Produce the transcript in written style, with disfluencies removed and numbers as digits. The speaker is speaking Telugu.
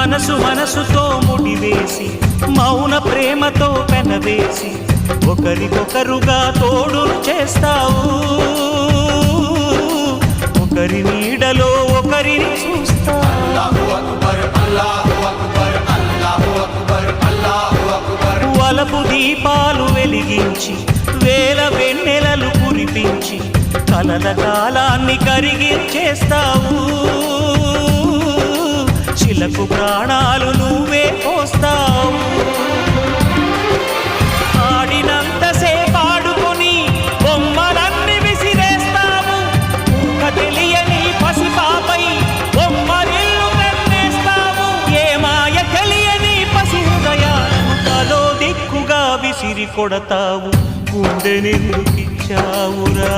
మనసు మనసుతో ముడివేసి మౌన ప్రేమతో పెనవేసి ఒకరికొకరుగా తోడును చేస్తావు ఒకరి నీడలో ఒకరిని చూస్తావు వలపు దీపాలు వెలిగించి వేల వెన్నెలలు కురిపించి కలల కాలాన్ని కరిగించేస్తావు చిలకు ప్రాణాలు నువ్వే పోస్తావు ఆడినంతసేపు ఆడుకొని బొమ్మలన్నీ విసిరేస్తావు తెలియని పసిపాపై బొమ్మరిల్లు కన్నేస్తావు ఏ మాయ తెలియని పసి హృదయాలను తలో దిక్కుగా విసిరి కొడతావు గుండెనెందుకిచ్చావురా